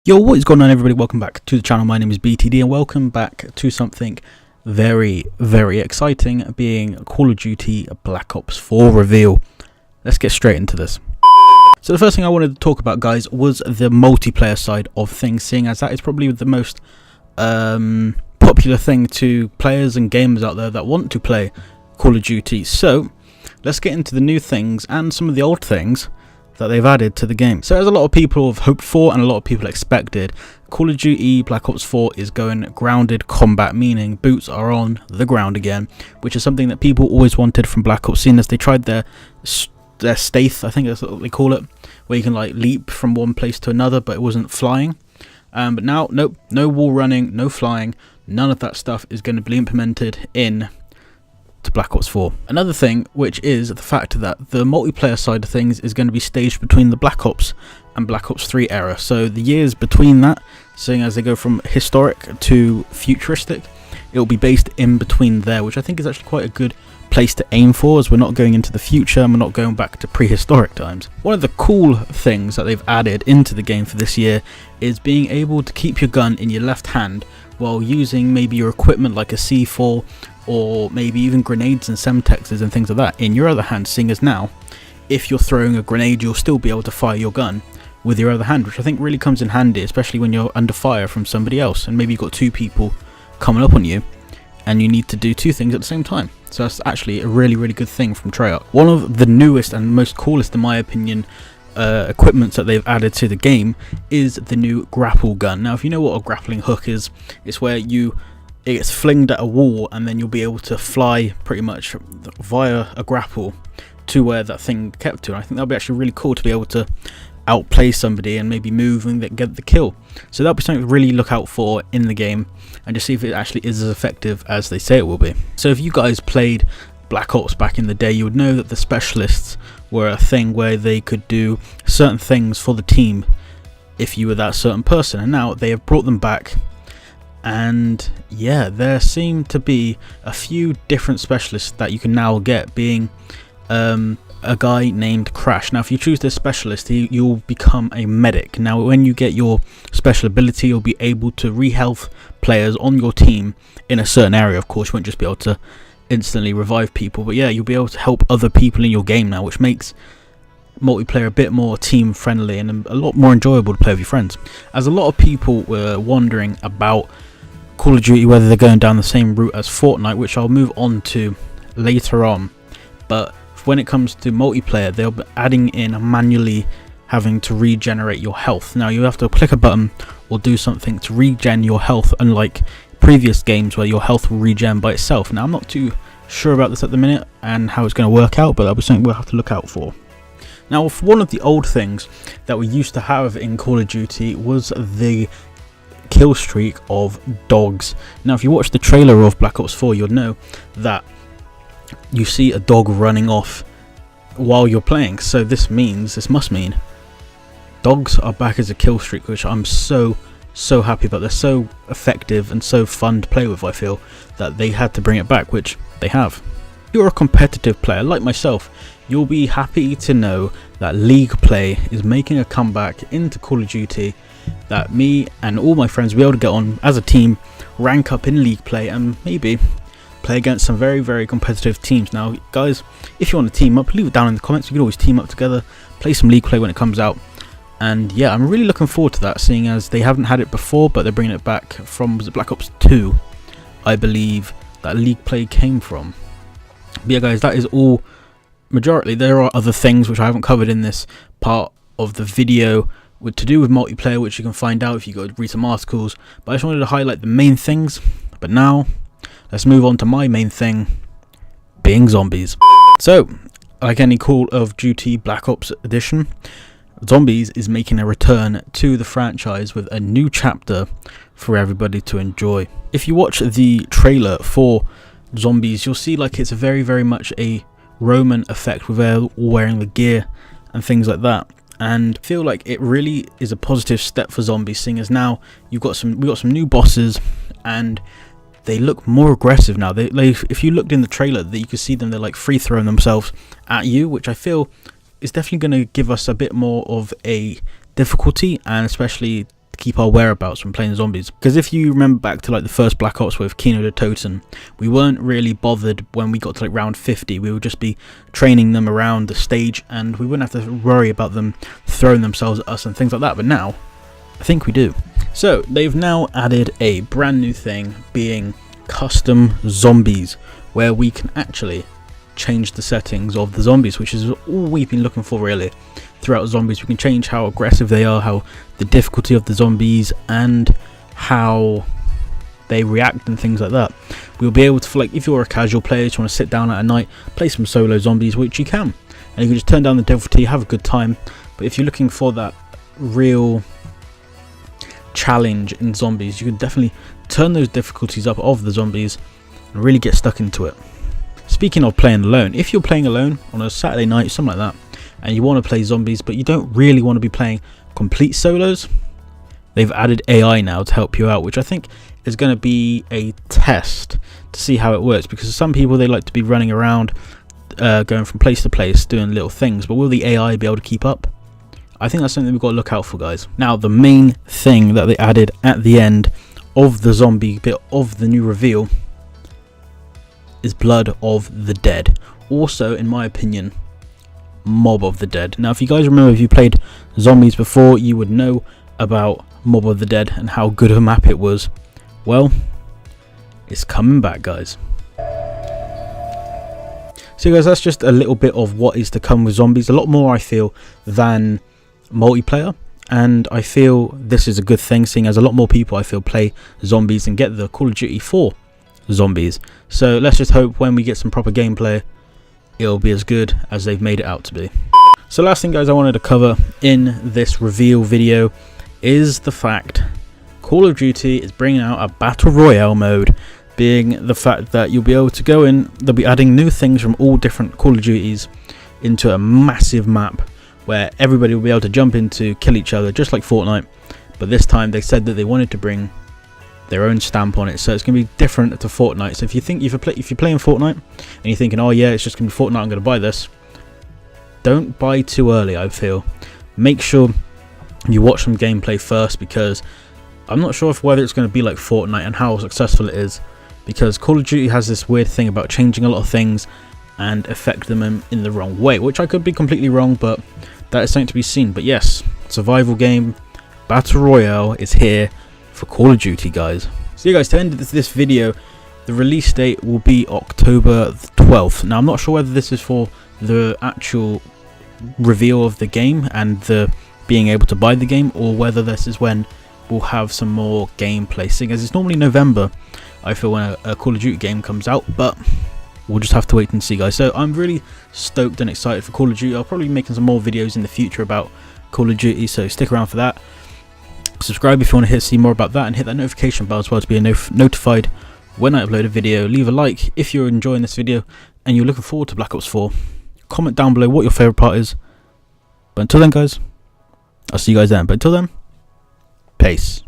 Yo, what is going on, everybody? Welcome back to the channel. My name is BTD and welcome back to something very exciting, being Call of Duty Black Ops 4 reveal. Let's get straight into this. So the first thing I wanted to talk about, guys, was the multiplayer side of things, seeing as that is probably the most popular thing to players and gamers out there that want to play Call of Duty. So let's get into the new things and some of the old things that they've added to the game. So as a lot of people have hoped for and a lot of people expected, Call of Duty Black Ops 4 is going grounded combat, meaning boots are on the ground again, which is something that people always wanted from Black Ops, seeing as they tried their Staith, I think that's what they call it, where you can like leap from one place to another, but it wasn't flying. But now, nope, no wall running, no flying, none of that stuff is going to be implemented in to Black Ops 4. Another thing, which is the fact that the multiplayer side of things is going to be staged between the Black Ops and Black Ops 3 era. So the years between that, seeing as they go from historic to futuristic, it will be based in between there, which I think is actually quite a good place to aim for, as we're not going into the future and we're not going back to prehistoric times. One of the cool things that they've added into the game for this year is being able to keep your gun in your left hand while using maybe your equipment like a C4 or maybe even grenades and semtexes and things like that in your other hand, seeing as now if you're throwing a grenade you'll still be able to fire your gun with your other hand, which I think really comes in handy, especially when you're under fire from somebody else and maybe you've got two people coming up on you and you need to do two things at the same time. So that's actually a really good thing from Trayarch. One of the newest and most coolest, in my opinion, equipments that they've added to the game is the new grapple gun. Now if you know what a grappling hook is, it's where it gets flinged at a wall and then you'll be able to fly pretty much via a grapple to where that thing kept to. And I think that'll be actually really cool to be able to outplay somebody and maybe move and get the kill. So that'll be something to really look out for in the game and just see if it actually is as effective as they say it will be. So if you guys played Black Ops back in the day, you would know that the specialists were a thing where they could do certain things for the team if you were that certain person, and now they have brought them back. And yeah, there seem to be a few different specialists that you can now get, being a guy named Crash. Now if you choose this specialist, you'll become a medic. Now when you get your special ability, you'll be able to re-health players on your team in a certain area. Of course you won't just be able to instantly revive people, but yeah, you'll be able to help other people in your game now, which makes multiplayer a bit more team friendly and a lot more enjoyable to play with your friends. As a lot of people were wondering about Call of Duty, whether they're going down the same route as Fortnite, which I'll move on to later on, but when it comes to multiplayer, they'll be adding in manually having to regenerate your health. Now you have to click a button or do something to regen your health, unlike previous games where your health will regen by itself. Now I'm not too sure about this at the minute and how it's going to work out, but that'll be something we'll have to look out for. Now one of the old things that we used to have in Call of Duty was the kill streak of dogs. Now if you watch the trailer of Black Ops 4, you'll know that you see a dog running off while you're playing. So this must mean dogs are back as a kill streak, which I'm so happy about. They're so effective and so fun to play with. I feel that they had to bring it back, which they have. If you're a competitive player like myself, you'll be happy to know that League play is making a comeback into Call of Duty, that me and all my friends will be able to get on as a team, rank up in League play, and maybe play against some very competitive teams. Now guys, if you want to team up, leave it down in the comments. You can always team up together, play some League play when it comes out. And yeah, I'm really looking forward to that, seeing as they haven't had it before, but they're bringing it back from, was it Black Ops 2 I believe that League play came from. But yeah guys, that is all. Majority, there are other things which I haven't covered in this part of the video to do with multiplayer, which you can find out if you go read some articles, but I just wanted to highlight the main things. But now let's move on to my main thing, being zombies. So like any Call of Duty Black Ops edition, Zombies is making a return to the franchise with a new chapter for everybody to enjoy. If you watch the trailer for Zombies, you'll see like it's very much a Roman effect with wearing the gear and things like that, and I feel like it really is a positive step for Zombies, seeing as now we've got some new bosses and they look more aggressive now. They if you looked in the trailer, that you could see them, they're like free throwing themselves at you, which I feel is definitely going to give us a bit more of a difficulty and especially to keep our whereabouts from playing zombies. Because if you remember back to like the first Black Ops with Kino de Toten, we weren't really bothered when we got to like round 50. We would just be training them around the stage and we wouldn't have to worry about them throwing themselves at us and things like that. But now I think we do. So they've now added a brand new thing, being custom zombies, where we can actually change the settings of the zombies, which is all we've been looking for really throughout zombies. We can change how aggressive they are, how the difficulty of the zombies, and how they react and things like that. We'll be able to, like, if you're a casual player, just want to sit down at a night, play some solo zombies, which you can, and you can just turn down the difficulty, have a good time. But if you're looking for that real challenge in zombies, you can definitely turn those difficulties up of the zombies and really get stuck into it. Speaking of playing alone, if you're playing alone on a Saturday night, something like that, and you want to play zombies but you don't really want to be playing complete solos, they've added AI now to help you out, which I think is going to be a test to see how it works, because some people, they like to be running around going from place to place doing little things, but will the AI be able to keep up? I think that's something we've got to look out for, guys. Now, the main thing that they added at the end of the zombie bit of the new reveal is Blood of the Dead. Also, in my opinion, Mob of the Dead. Now, if you guys remember, if you played zombies before, you would know about Mob of the Dead and how good of a map it was. Well, it's coming back, guys. So guys, that's just a little bit of what is to come with zombies. A lot more, I feel, than multiplayer, and I feel this is a good thing, seeing as a lot more people, I feel, play zombies and get the Call of Duty 4 zombies. So let's just hope when we get some proper gameplay, it'll be as good as they've made it out to be. So last thing, guys, I wanted to cover in this reveal video is the fact Call of Duty is bringing out a battle royale mode, being the fact that you'll be able to go in, they'll be adding new things from all different Call of Duties into a massive map where everybody will be able to jump into, kill each other, just like Fortnite. But this time they said that they wanted to bring their own stamp on it, so it's going to be different to Fortnite. So if you think, if you're playing Fortnite and you're thinking, oh yeah, it's just going to be Fortnite, I'm going to buy this, don't buy too early. I feel, make sure you watch some gameplay first, because I'm not sure whether it's going to be like Fortnite and how successful it is, because Call of Duty has this weird thing about changing a lot of things and affect them in the wrong way, which I could be completely wrong, but that is something to be seen. But yes, survival game battle royale is here for Call of Duty, guys. So yeah, guys, to end this video, the release date will be October 12th. Now, I'm not sure whether this is for the actual reveal of the game and the being able to buy the game, or whether this is when we'll have some more gameplay, seeing as it's normally November, I feel, when a Call of Duty game comes out. But we'll just have to wait and see, guys. So I'm really stoked and excited for Call of Duty. I'll probably be making some more videos in the future about Call of Duty, so stick around for that. Subscribe if you want to see more about that, and hit that notification bell as well to be notified when I upload a video. Leave a like if you're enjoying this video and you're looking forward to Black Ops 4. Comment down below what your favourite part is. But until then, guys, I'll see you guys then. But until then, peace.